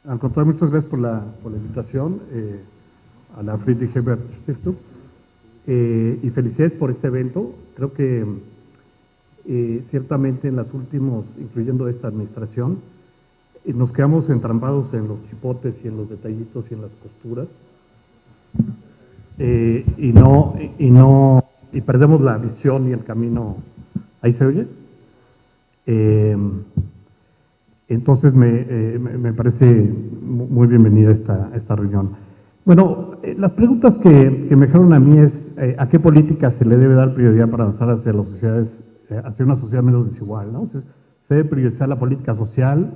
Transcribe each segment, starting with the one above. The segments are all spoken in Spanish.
Al contrario, muchas gracias por la invitación a la Friedrich Ebert Stiftung y felicidades por este evento. Creo que ciertamente en las últimas, incluyendo esta administración, nos quedamos entrampados en los chipotes y en los detallitos y en las costuras y perdemos la visión y el camino. ¿Ahí se oye? Entonces me parece muy bienvenida esta reunión. Bueno, las preguntas que me dejaron a mí es ¿a qué política se le debe dar prioridad para avanzar hacia las sociedades, hacia una sociedad menos desigual? ¿No? ¿Se debe priorizar la política social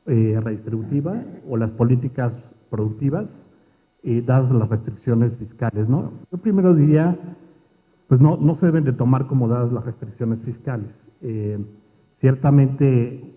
redistributiva o las políticas productivas dadas las restricciones fiscales? ¿No? Yo primero diría, pues no se deben de tomar como dadas las restricciones fiscales. Ciertamente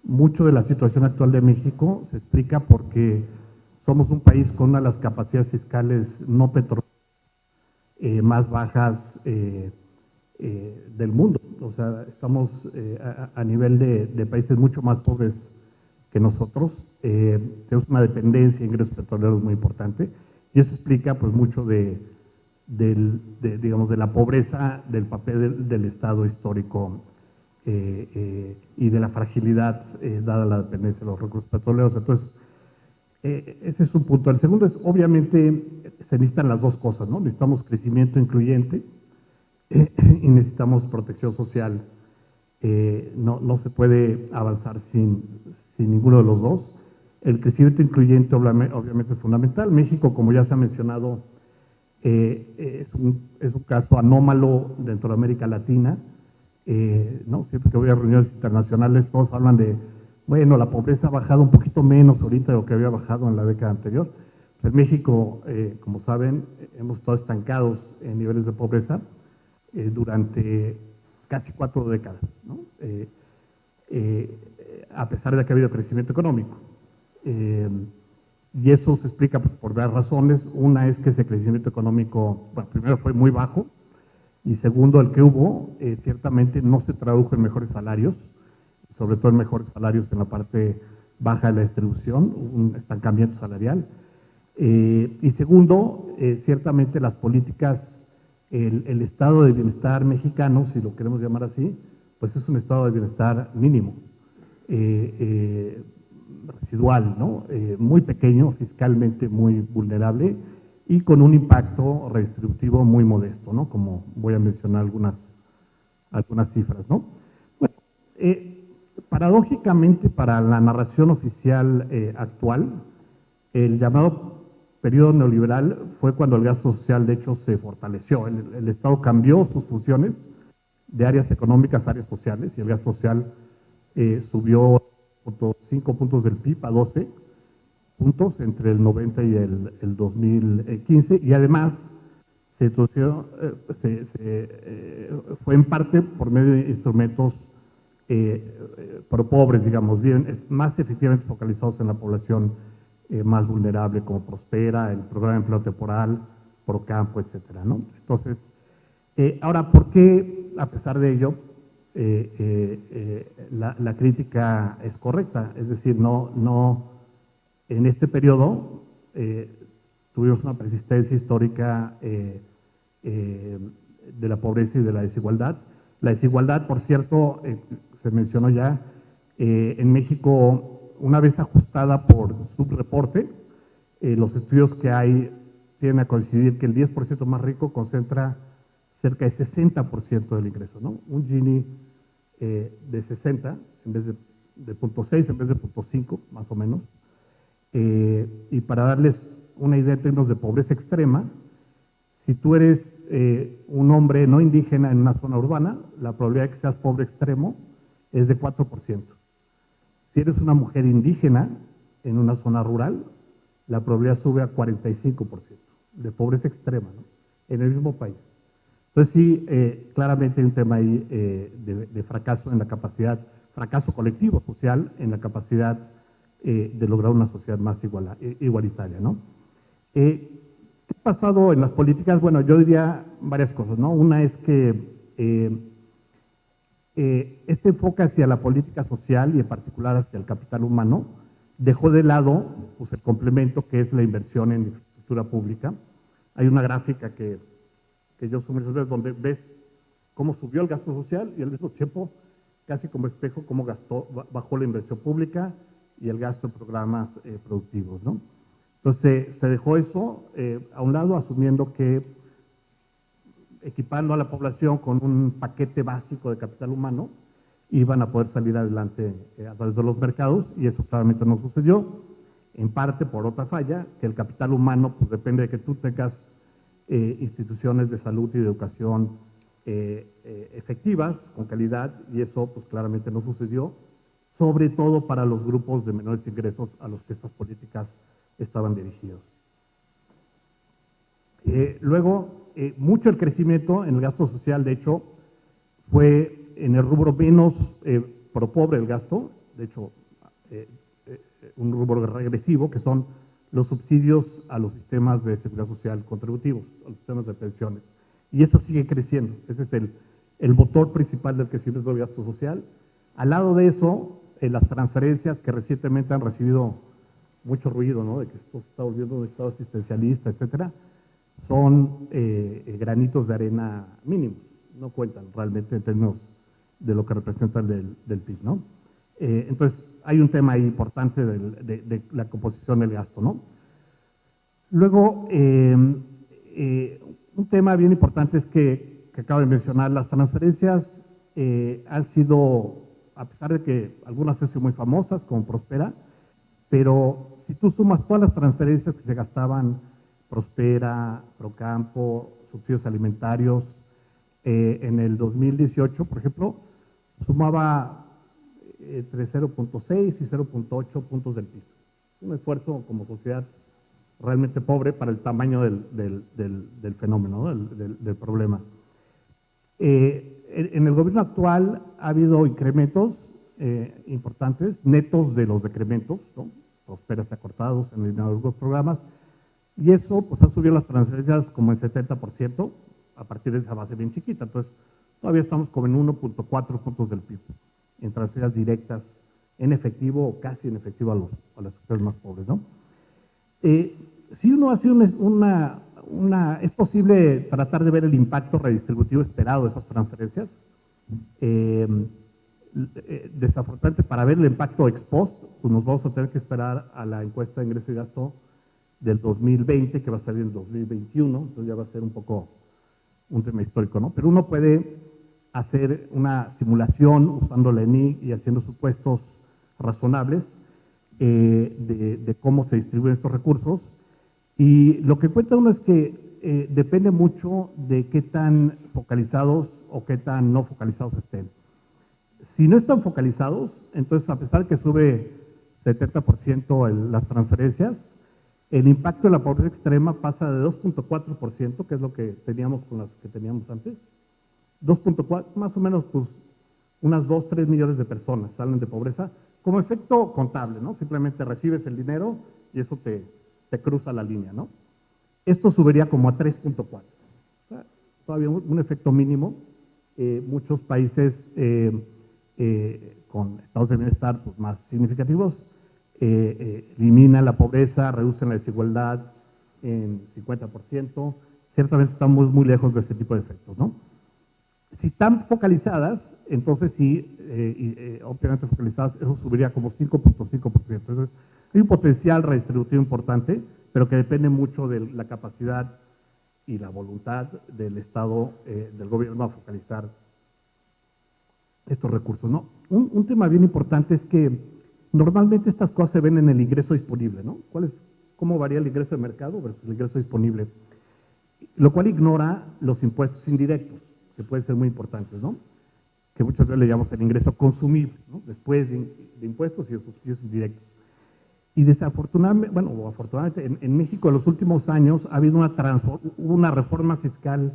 mucho de la situación actual de México se explica porque somos un país con una de las capacidades fiscales no petroleras más bajas del mundo. O sea, estamos a nivel de países mucho más pobres que nosotros. Tenemos una dependencia de ingresos petroleros muy importante y eso explica pues mucho digamos, de la pobreza del papel del Estado histórico y de la fragilidad dada la dependencia de los recursos petroleros. Entonces, ese es un punto. El segundo es, obviamente, se necesitan las dos cosas, ¿no? Necesitamos crecimiento incluyente y necesitamos protección social. No se puede avanzar sin ninguno de los dos. El crecimiento incluyente obviamente es fundamental. México, como ya se ha mencionado, es un caso anómalo dentro de América Latina. ¿No? Siempre que voy a reuniones internacionales todos hablan de, bueno, la pobreza ha bajado un poquito menos ahorita de lo que había bajado en la década anterior. En México, como saben, hemos estado estancados en niveles de pobreza durante casi 4 décadas, ¿no? A pesar de que ha habido crecimiento económico. Y eso se explica pues, por varias razones. Una es que ese crecimiento económico, bueno, primero fue muy bajo, y segundo, el que hubo, ciertamente no se tradujo en mejores salarios, sobre todo en mejores salarios en la parte baja de la distribución, un estancamiento salarial. Y segundo, ciertamente las políticas, el estado de bienestar mexicano, si lo queremos llamar así, pues es un estado de bienestar mínimo, residual, ¿no? Muy pequeño, fiscalmente muy vulnerable, y con un impacto redistributivo muy modesto, ¿no? Como voy a mencionar algunas cifras, ¿no? Bueno, paradójicamente para la narración oficial actual, el llamado periodo neoliberal fue cuando el gasto social de hecho se fortaleció. El Estado cambió sus funciones de áreas económicas a áreas sociales y el gasto social subió 5 puntos del PIB a 12 puntos entre el 90 y el 2015, y además se introdució, fue en parte por medio de instrumentos pro pobres, digamos, bien, más efectivamente focalizados en la población más vulnerable, como Prospera, el programa de empleo temporal, Procampo, etcétera, ¿no? Entonces, ahora, ¿por qué, a pesar de ello, la crítica es correcta? Es decir, en este periodo tuvimos una persistencia histórica de la pobreza y de la desigualdad. La desigualdad, por cierto, se mencionó ya, en México, una vez ajustada por subreporte, los estudios que hay tienen a coincidir que el 10% más rico concentra cerca de 60% del ingreso, ¿no? Un Gini de 60 en vez de 0.6 en vez de 0.5, más o menos. Y para darles una idea en términos de pobreza extrema, si tú eres un hombre no indígena en una zona urbana, la probabilidad de que seas pobre extremo es de 4%. Si eres una mujer indígena en una zona rural, la probabilidad sube a 45% de pobreza extrema, ¿no? En el mismo país. Entonces sí, claramente hay un tema ahí de fracaso en la capacidad, fracaso colectivo, social, en la capacidad de lograr una sociedad más igualitaria, ¿no? ¿Qué ha pasado en las políticas? Bueno, yo diría varias cosas, ¿no? Una es que este enfoque hacia la política social y en particular hacia el capital humano dejó de lado pues, el complemento que es la inversión en infraestructura pública. Hay una gráfica que yo sumo muchas veces donde ves cómo subió el gasto social y al mismo tiempo, casi como espejo, cómo bajó la inversión pública y el gasto en programas productivos, ¿no? Entonces, se dejó eso a un lado, asumiendo que equipando a la población con un paquete básico de capital humano, iban a poder salir adelante a través de los mercados, y eso claramente no sucedió, en parte por otra falla, que el capital humano pues depende de que tú tengas instituciones de salud y de educación efectivas, con calidad, y eso pues claramente no sucedió, sobre todo para los grupos de menores ingresos a los que estas políticas estaban dirigidas. Luego, mucho el crecimiento en el gasto social, de hecho, fue en el rubro menos pro pobre el gasto, de hecho, un rubro regresivo, que son los subsidios a los sistemas de seguridad social contributivos, a los sistemas de pensiones. Y eso sigue creciendo, ese es el motor principal del crecimiento del gasto social. Al lado de eso, las transferencias que recientemente han recibido mucho ruido, ¿no? De que esto se está volviendo un estado asistencialista, etcétera, son granitos de arena mínimos, no cuentan realmente en términos de lo que representan del PIB, ¿no? Entonces, hay un tema ahí importante de la composición del gasto, ¿no? Luego, un tema bien importante es que acabo de mencionar, las transferencias han sido, a pesar de que algunas han sido muy famosas, como Prospera, pero si tú sumas todas las transferencias que se gastaban, Prospera, Procampo, subsidios alimentarios, en el 2018, por ejemplo, sumaba entre 0.6 y 0.8 puntos del PIB. Un esfuerzo como sociedad realmente pobre para el tamaño del fenómeno, ¿no? del problema. En el gobierno actual ha habido incrementos importantes, netos de los decrementos, ¿no? Prospera se ha cortado en algunos programas, y eso pues ha subido las transferencias como en 70% a partir de esa base bien chiquita. Entonces, todavía estamos como en 1.4 puntos del PIB en transferencias directas en efectivo o casi en efectivo a las sectores más pobres, ¿no? Si uno hace es posible tratar de ver el impacto redistributivo esperado de esas transferencias. Desafortunadamente, para ver el impacto ex post, pues nos vamos a tener que esperar a la encuesta de ingreso y gasto del 2020, que va a salir en el 2021, entonces ya va a ser un poco un tema histórico, ¿no? Pero uno puede hacer una simulación usando la ENIC y haciendo supuestos razonables de cómo se distribuyen estos recursos. Y lo que cuenta uno es que depende mucho de qué tan focalizados o qué tan no focalizados estén. Si no están focalizados, entonces a pesar de que sube 70% las transferencias, el impacto de la pobreza extrema pasa de 2.4%, que es lo que teníamos con las que teníamos antes, 2.4, más o menos, pues, unas 2, 3 millones de personas salen de pobreza, como efecto contable, ¿no? Simplemente recibes el dinero y eso te cruza la línea, ¿no? Esto subiría como a 3.4. O sea, todavía un efecto mínimo. Muchos países con estados de bienestar pues, más significativos eliminan la pobreza, reducen la desigualdad en 50%. Ciertamente estamos muy lejos de ese tipo de efectos, ¿no? Si están focalizadas, entonces sí, obviamente focalizadas, eso subiría como 5.5%. Entonces, hay un potencial redistributivo importante, pero que depende mucho de la capacidad y la voluntad del Estado, del gobierno a focalizar estos recursos, ¿no? Un tema bien importante es que normalmente estas cosas se ven en el ingreso disponible, ¿no? ¿Cómo varía el ingreso de mercado versus el ingreso disponible? Lo cual ignora los impuestos indirectos, que pueden ser muy importantes, ¿no? Que muchas veces le llamamos el ingreso consumible, ¿no? Después de impuestos y de subsidios indirectos. Y desafortunadamente, bueno, o afortunadamente, en México en los últimos años ha habido una reforma fiscal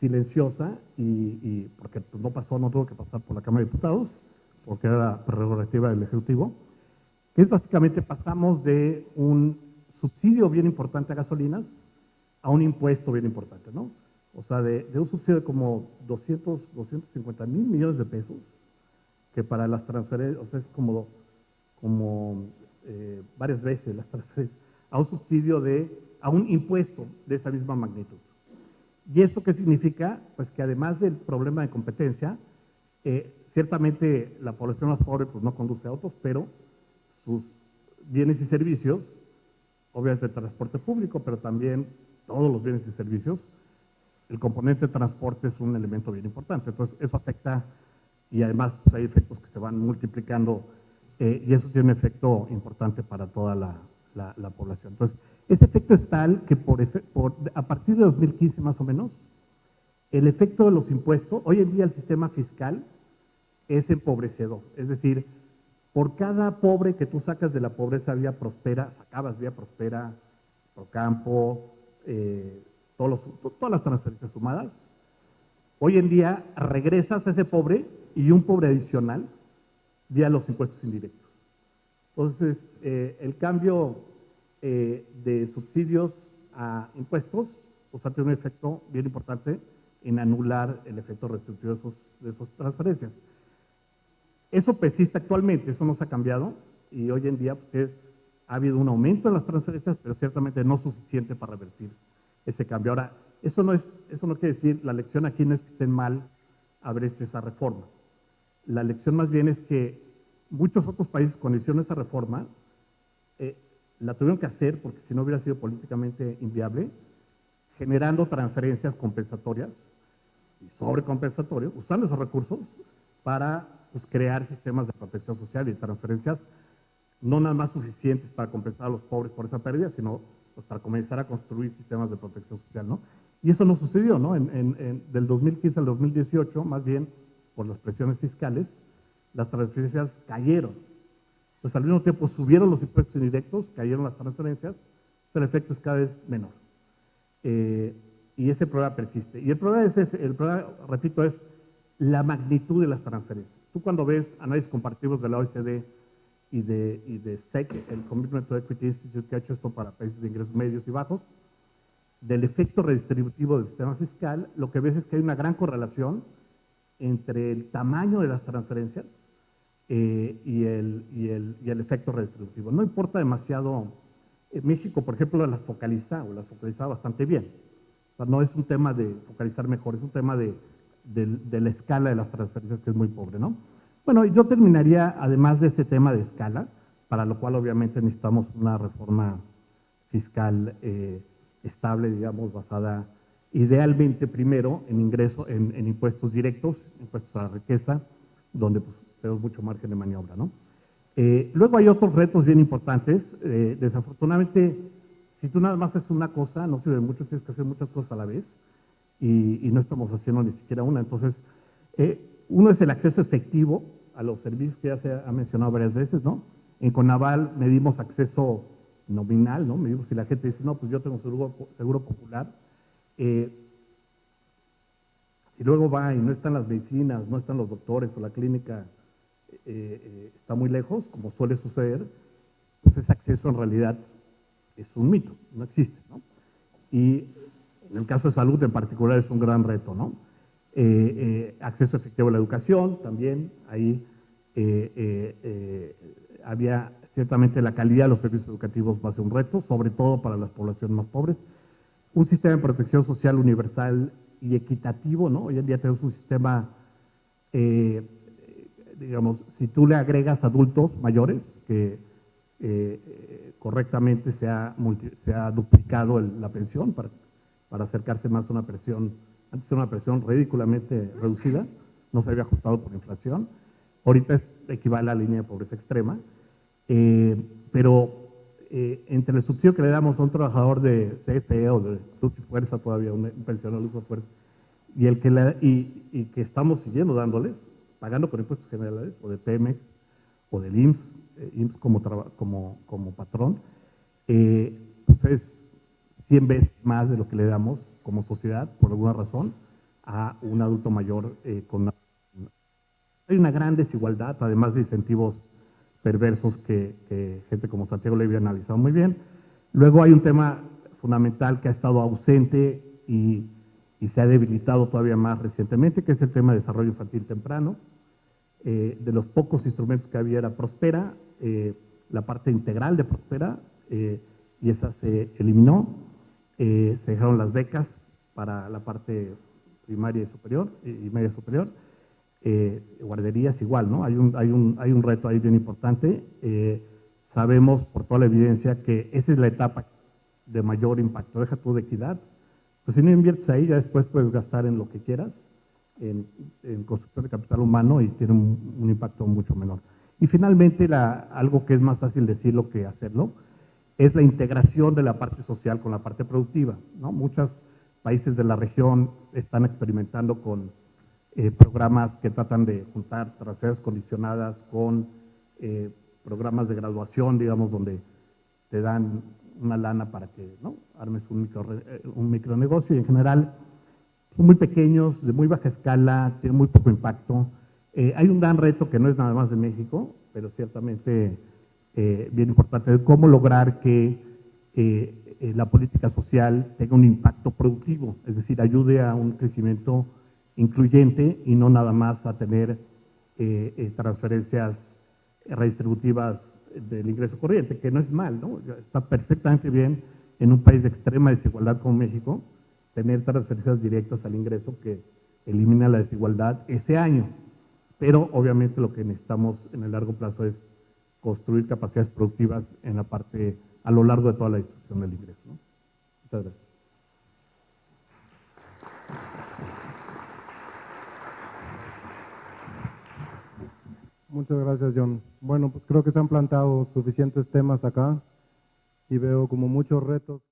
silenciosa y porque pues, no tuvo que pasar por la Cámara de Diputados, porque era prerrogativa del Ejecutivo, que es básicamente pasamos de un subsidio bien importante a gasolinas a un impuesto bien importante, ¿no? O sea, de un subsidio de como 250 mil millones de pesos, que para las transferencias, o sea, es como varias veces las transferencias, a un subsidio a un impuesto de esa misma magnitud. ¿Y esto qué significa? Pues que además del problema de competencia, ciertamente la población más pobre pues no conduce autos, pero sus bienes y servicios, obviamente el transporte público, pero también todos los bienes y servicios, el componente de transporte es un elemento bien importante. Entonces, eso afecta y además pues, hay efectos que se van multiplicando y eso tiene un efecto importante para toda la población. Entonces, ese efecto es tal que a partir de 2015 más o menos, el efecto de los impuestos, hoy en día el sistema fiscal es empobrecedor, es decir, por cada pobre que tú sacas de la pobreza vía prospera, sacabas vía prospera, Procampo, todas las transferencias sumadas, hoy en día regresas a ese pobre y un pobre adicional vía los impuestos indirectos. Entonces, el cambio de subsidios a impuestos pues, ha tenido un efecto bien importante en anular el efecto restrictivo de esas transferencias. Eso persiste actualmente, eso no se ha cambiado y hoy en día pues, ha habido un aumento en las transferencias, pero ciertamente no suficiente para revertir ese cambio. Ahora, eso no quiere decir, la lección aquí no es que estén mal haber hecho esa reforma. La lección más bien es que muchos otros países cuando hicieron esa reforma la tuvieron que hacer porque si no hubiera sido políticamente inviable, generando transferencias compensatorias y sobrecompensatorios, usando esos recursos para pues, crear sistemas de protección social y transferencias no nada más suficientes para compensar a los pobres por esa pérdida, sino pues, para comenzar a construir sistemas de protección social, ¿no? Y eso no sucedió, ¿no? Del 2015 al 2018, más bien por las presiones fiscales, las transferencias cayeron. Pues al mismo tiempo subieron los impuestos indirectos, cayeron las transferencias, pero el efecto es cada vez menor. Y ese problema persiste. Y el problema, repito, es la magnitud de las transferencias. Tú cuando ves análisis comparativos de la OECD y de SEC, el Commitment to Equity Institute, que ha hecho esto para países de ingresos medios y bajos, del efecto redistributivo del sistema fiscal, lo que ves es que hay una gran correlación entre el tamaño de las transferencias y el efecto redistributivo. No importa demasiado, México, por ejemplo, las focaliza bastante bien. O sea, no es un tema de focalizar mejor, es un tema de la escala de las transferencias que es muy pobre, ¿no? Bueno, yo terminaría, además de ese tema de escala, para lo cual obviamente necesitamos una reforma fiscal estable, digamos, basada idealmente primero en en impuestos directos, impuestos a la riqueza, donde pues, tenemos mucho margen de maniobra, ¿no? Luego hay otros retos bien importantes. Desafortunadamente, si tú nada más haces una cosa, no sirve mucho, tienes que hacer muchas cosas a la vez y no estamos haciendo ni siquiera una. Entonces, uno es el acceso efectivo a los servicios que ya se ha mencionado varias veces, ¿no? En Conaval medimos acceso nominal, ¿no? Medimos si la gente dice, no, pues yo tengo seguro popular. Si luego va y no están las medicinas, no están los doctores o la clínica está muy lejos, como suele suceder, pues ese acceso en realidad es un mito, no existe, ¿no? Y en el caso de salud en particular es un gran reto, ¿no? Acceso efectivo a la educación, también ahí había ciertamente la calidad de los servicios educativos va a ser un reto, sobre todo para las poblaciones más pobres. Un sistema de protección social universal y equitativo, ¿no? Hoy en día tenemos un sistema, digamos, si tú le agregas adultos mayores, que correctamente se ha duplicado la pensión para acercarse más a una presión, antes era una presión ridículamente reducida, no se había ajustado por inflación, ahorita equivale a la línea de pobreza extrema, pero entre el subsidio que le damos a un trabajador de CFE o de Luz y Fuerza, todavía un pensionado de Luz y Fuerza, y que estamos siguiendo dándoles, pagando por impuestos generales, o de Pemex, o del IMSS como patrón, pues es 100 veces más de lo que le damos como sociedad, por alguna razón, a un adulto mayor hay una gran desigualdad, además de incentivos perversos que gente como Santiago Levy ha analizado muy bien. Luego hay un tema fundamental que ha estado ausente y se ha debilitado todavía más recientemente, que es el tema de desarrollo infantil temprano. De los pocos instrumentos que había era Prospera, la parte integral de Prospera, y esa se eliminó. Se dejaron las becas para la parte primaria y superior, y media superior. Guarderías igual, ¿no? Hay un reto ahí bien importante. Sabemos por toda la evidencia que esa es la etapa de mayor impacto. Deja tú de equidad. Pues si no inviertes ahí, ya después puedes gastar en lo que quieras, en construcción de capital humano, y tiene un impacto mucho menor. Y finalmente, algo que es más fácil decirlo que hacerlo, es la integración de la parte social con la parte productiva, ¿no? Muchos países de la región están experimentando con programas que tratan de juntar transferencias condicionadas con programas de graduación, digamos, donde te dan una lana para que, ¿no?, armes un micronegocio, y en general son muy pequeños, de muy baja escala, tienen muy poco impacto. Hay un gran reto que no es nada más de México, pero ciertamente bien importante, de cómo lograr que la política social tenga un impacto productivo, es decir, ayude a un crecimiento incluyente y no nada más a tener transferencias redistributivas del ingreso corriente, que no es mal, ¿no? Está perfectamente bien en un país de extrema desigualdad como México tener transferencias directas al ingreso que elimina la desigualdad ese año. Pero obviamente lo que necesitamos en el largo plazo es construir capacidades productivas en la parte, a lo largo de toda la distribución del ingreso, ¿no? Muchas gracias. Muchas gracias, John. Bueno, pues creo que se han planteado suficientes temas acá y veo como muchos retos.